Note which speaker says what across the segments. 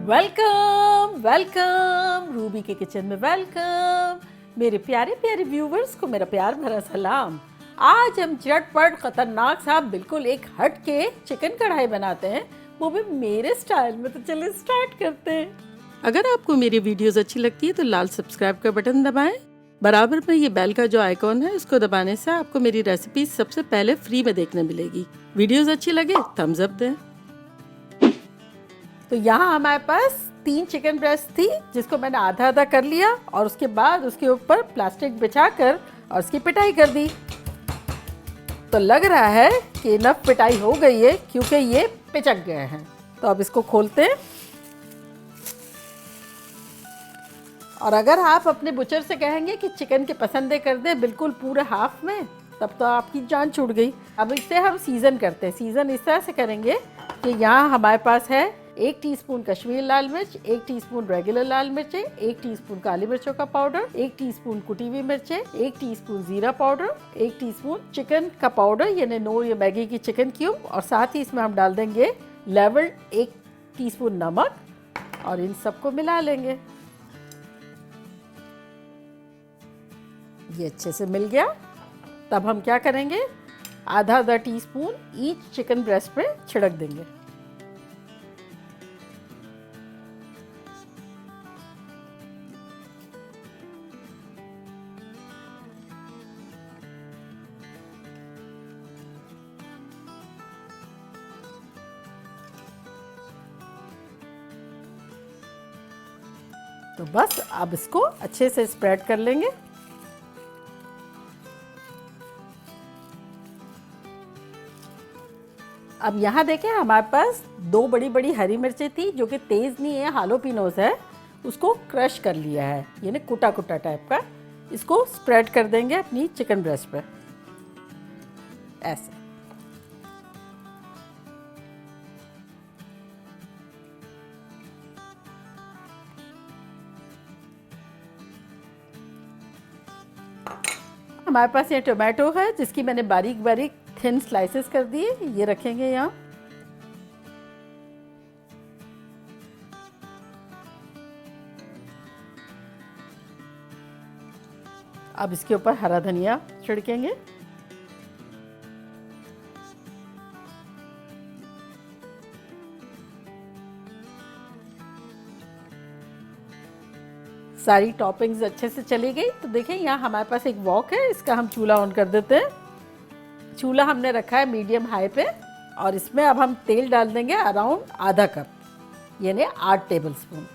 Speaker 1: Welcome welcome Ruby के kitchen में welcome. मेरे प्यारे प्यारे व्यूवर्स को मेरा प्यार भरा सलाम। आज हम झटपट खतरनाक सा बिल्कुल एक हट के चिकन कढ़ाई बनाते हैं, वो भी मेरे स्टाइल में। तो चलिए स्टार्ट करते हैं। अगर आपको मेरी वीडियोस अच्छी लगती है तो लाल सब्सक्राइब का बटन दबाएं। बराबर में ये बेल का जो आइकॉन है इसको दबाने से आपको मेरी रेसिपी सबसे पहले फ्री में देखने मिलेगी। वीडियोस अच्छी लगे थम्स अप दें। तो यहाँ हमारे पास 3 चिकन ब्रेस्ट थी, जिसको मैंने आधा आधा कर लिया और उसके बाद उसके ऊपर प्लास्टिक बिछाकर और उसकी पिटाई कर दी। तो लग रहा है कि इनफ पिटाई हो गई है क्योंकि ये पिचक गए हैं। तो अब इसको खोलते हैं। और अगर आप अपने बुचर से कहेंगे कि चिकन के पसंदे कर दे बिल्कुल पूरे हाफ में, तब तो आपकी जान छूट गई। अब इसे हम सीजन करते हैं। सीजन इस तरह से करेंगे कि यहाँ हमारे पास है 1 टीस्पून कश्मीरी लाल मिर्च, 1 टीस्पून रेगुलर लाल मिर्चें, 1 टीस्पून काली मिर्चों का पाउडर, 1 टीस्पून कुटी हुई मिर्चें, 1 टीस्पून जीरा पाउडर, 1 टीस्पून चिकन का पाउडर यानी नोर या मैगी की चिकन क्यूब, और साथ ही इसमें हम डाल देंगे लेवल्ड 1 टीस्पून नमक और इन सबको मिला लेंगे। ये अच्छे से मिल गया। तब हम क्या करेंगे, आधा आधा टीस्पून ईच चिकन ब्रेस्ट पे छिड़क देंगे। तो बस अब इसको अच्छे से स्प्रेड कर लेंगे। अब यहाँ देखें हमारे पास 2 बड़ी बड़ी हरी मिर्चें थी जो कि तेज़ नहीं है, हालोपिनोस है। उसको क्रश कर लिया है, यानी कुटा कुटा टाइप का। इसको स्प्रेड कर देंगे अपनी चिकन ब्रेस्ट पे ऐसे। हमारे पास ये टोमेटो है जिसकी मैंने बारीक बारीक थिन स्लाइसेस कर दिए, ये रखेंगे यहाँ। अब इसके ऊपर हरा धनिया छिड़केंगे। सारी टॉपिंग्स अच्छे से चली गई। तो देखें यहाँ हमारे पास एक वॉक है, इसका हम चूल्हा ऑन कर देते हैं। चूल्हा हमने रखा है मीडियम हाई पे और इसमें अब हम तेल डाल देंगे अराउंड आधा कप यानी 8 टेबलस्पून।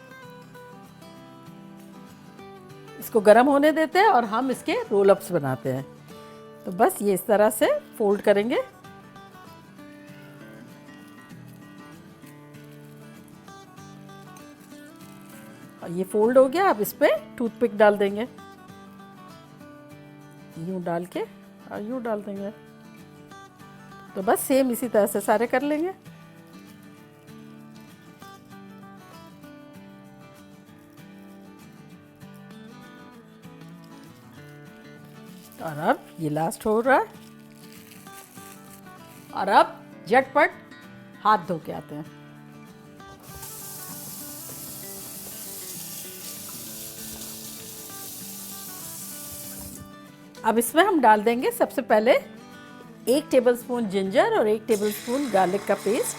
Speaker 1: इसको गर्म होने देते हैं और हम इसके रोल अप्स बनाते हैं। तो बस ये इस तरह से फोल्ड करेंगे। और ये फोल्ड हो गया। अब इस पे टूथपिक डाल देंगे, यूं डाल के और यूं डाल देंगे। तो बस सेम इसी तरह से सारे कर लेंगे। और अब ये लास्ट हो रहा है। और अब झटपट हाथ धो के आते हैं। अब इसमें हम डाल देंगे सबसे पहले 1 टेबलस्पून जिंजर और 1 टेबलस्पून गार्लिक का पेस्ट।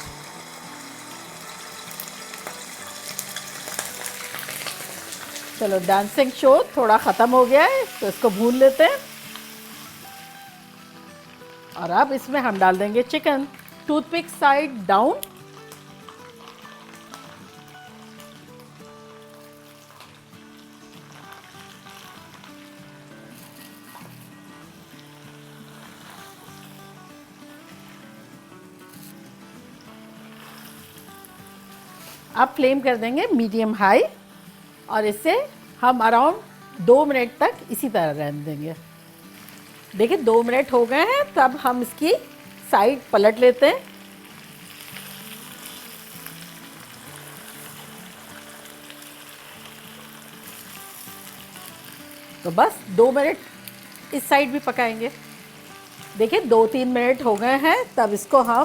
Speaker 1: चलो डांसिंग शो थोड़ा ख़त्म हो गया है तो इसको भून लेते हैं। और अब इसमें हम डाल देंगे चिकन, टूथपिक साइड डाउन। अब फ्लेम कर देंगे मीडियम हाई और इसे हम अराउंड 2 मिनट तक इसी तरह रहने देंगे। देखिए 2 मिनट हो गए हैं। तब हम इसकी साइड पलट लेते हैं। तो बस 2 मिनट इस साइड भी पकाएंगे। देखिए 2-3 मिनट हो गए हैं। तब इसको हम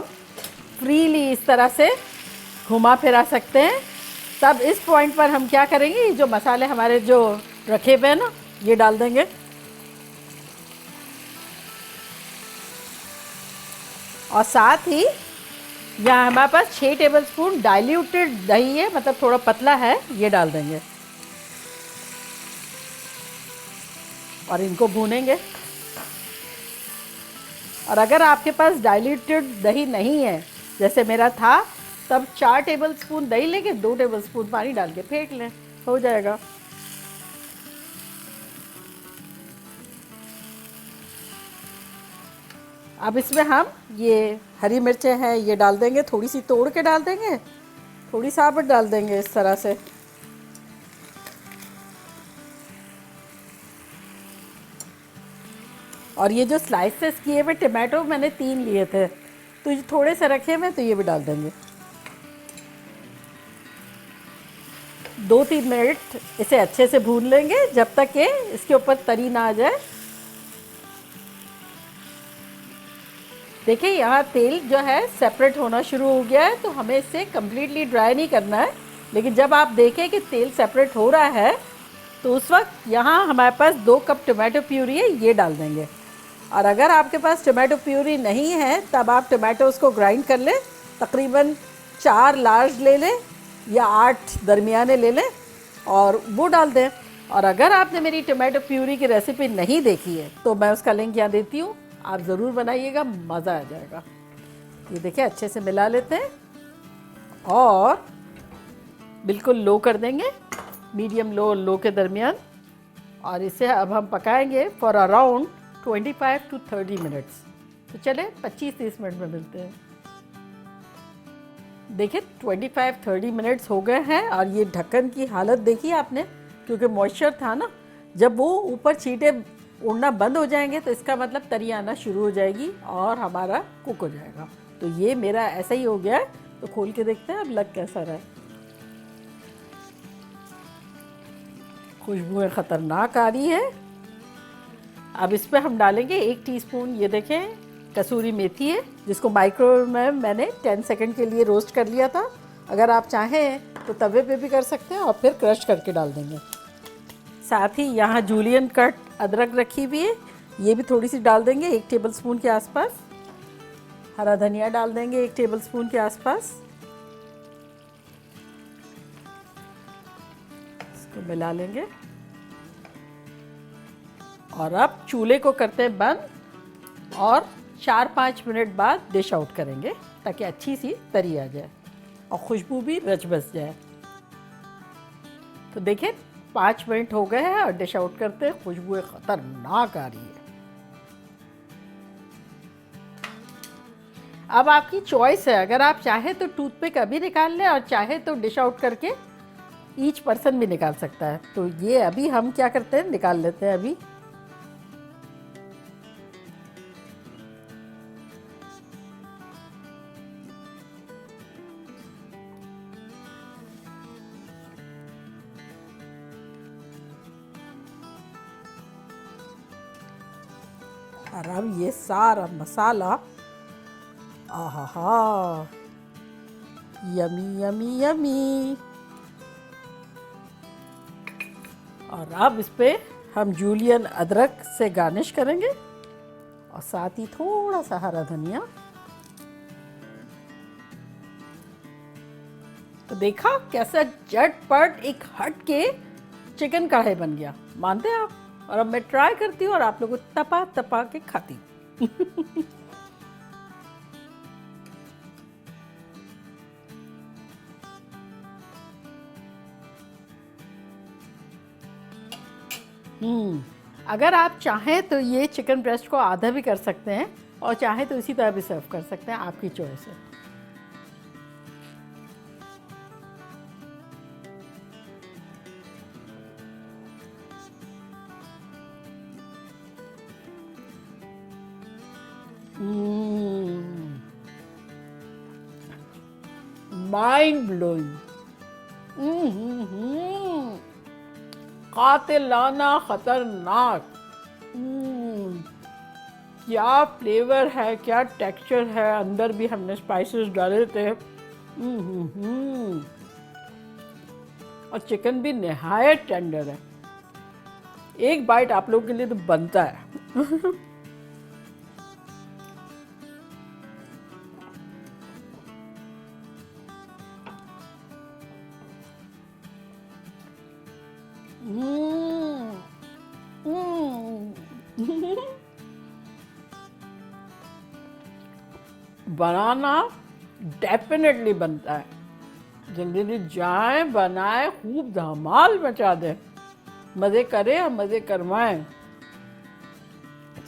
Speaker 1: फ्रीली इस तरह से घुमा फिरा सकते हैं तब इस पॉइंट पर हम क्या करेंगे, जो मसाले हमारे जो रखे हुए हैं ना, ये डाल देंगे। और साथ ही यहाँ हमारे पास 6 टेबलस्पून डाइल्यूटेड दही है, मतलब थोड़ा पतला है, ये डाल देंगे और इनको भूनेंगे। और अगर आपके पास डाइल्यूटेड दही नहीं है, जैसे मेरा था, तब 4 टेबलस्पून दही लेके 2 टेबलस्पून पानी डाल के फेंट लें, हो जाएगा। अब इसमें हम ये हरी मिर्चें हैं ये डाल देंगे, थोड़ी सी तोड़ के डाल देंगे, थोड़ी साबुत डाल देंगे इस तरह से। और ये जो स्लाइसेस किए हुए टमाटो मैंने 3 लिए थे, तो ये थोड़े से रखे हुए, तो ये भी डाल देंगे। 2-3 मिनट इसे अच्छे से भून लेंगे जब तक कि इसके ऊपर तरी ना आ जाए। देखिए यहाँ तेल जो है सेपरेट होना शुरू हो गया है, तो हमें इसे कम्प्लीटली ड्राई नहीं करना है। लेकिन जब आप देखें कि तेल सेपरेट हो रहा है, तो उस वक्त यहाँ हमारे पास 2 कप टमाटो प्यूरी है, ये डाल देंगे। और अगर आपके पास टमाटो प्यूरी नहीं है, तब आप टमाटोज को ग्राइंड कर लें, तकरीबन 4 लार्ज ले लें या 8 दरमियाने ले लें और वो डाल दें। और अगर आपने मेरी टमाटो प्यूरी की रेसिपी नहीं देखी है, तो मैं उसका लिंक यहाँ देती हूँ, आप ज़रूर बनाइएगा, मज़ा आ जाएगा। ये देखिए अच्छे से मिला लेते हैं और बिल्कुल लो कर देंगे, मीडियम लो के दरमियान। और इसे अब हम पकाएंगे फॉर अराउंड 25 to 30 मिनट्स। तो चले 25-30 मिनट में मिलते हैं। देखिए 25-30 मिनट्स हो गए हैं और ये ढक्कन की हालत देखी आपने, क्योंकि मॉइस्चर था ना, जब वो ऊपर छींटे उड़ना बंद हो जाएंगे तो इसका मतलब तरी आना शुरू हो जाएगी और हमारा कुक हो जाएगा। तो ये मेरा ऐसा ही हो गया है। तो खोल के देखते हैं अब लग कैसा रहा है। खुशबू ख़तरनाक आ रही है। अब इस पर हम डालेंगे 1 टीस्पून, ये देखें, कसूरी मेथी है, जिसको माइक्रोवेव में मैंने 10 सेकंड के लिए रोस्ट कर लिया था। अगर आप चाहें तो तवे पे भी कर सकते हैं और फिर क्रश करके डाल देंगे। साथ ही यहाँ जूलियन कट अदरक रखी हुई है, ये भी थोड़ी सी डाल देंगे, 1 टेबलस्पून के आसपास। हरा धनिया डाल देंगे 1 टेबलस्पून के आसपास। इसको मिला लेंगे और अब चूल्हे को करते हैं बंद और 4-5 मिनट बाद डिश आउट करेंगे, ताकि अच्छी सी तरी आ जाए और खुशबू भी रच बस जाए। तो देखिए 5 मिनट हो गए हैं और डिश आउट करते हैं। खुशबू ख़तरनाक आ रही है। अब आपकी चॉइस है, अगर आप चाहे तो टूथपिक अभी निकाल लें और चाहे तो डिश आउट करके ईच पर्सन भी निकाल सकता है। तो ये अभी हम क्या करते हैं, निकाल लेते हैं अभी। और अब ये सारा मसाला, आहा, यमी यमी यमी। और अब इस पे हम जूलियन अदरक से गार्निश करेंगे और साथ ही थोड़ा सा हरा धनिया। तो देखा कैसा झटपट एक हट के चिकन कढ़ाई बन गया, मानते हैं आप? और अब मैं ट्राई करती हूँ और आप लोगों को तपा तपा के खाती अगर आप चाहें तो ये चिकन ब्रेस्ट को आधा भी कर सकते हैं और चाहें तो इसी तरह भी सर्व कर सकते हैं, आपकी चॉइस है। माइंड ब्लोइंग, कातिलाना खतरनाक। क्या फ्लेवर है, क्या टेक्सचर है, अंदर भी हमने स्पाइसेस डाले थे। और चिकन भी निहायत टेंडर है। एक बाइट आप लोगों के लिए तो बनता है। बनाना डेफिनेटली बनता है। जल्दी जल्दी जाएं, बनाएं, खूब धमाल मचा दें, मज़े करें और मज़े करवाएं।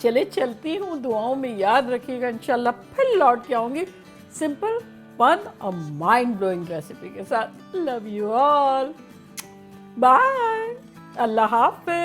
Speaker 1: चले चलती हूँ, दुआओं में याद रखिएगा। इंशाल्लाह फिर लौट के आऊँगी सिंपल फन और माइंड ब्लोइंग रेसिपी के साथ। लव यू ऑल, बाय, अल्लाह हाफ़िज़।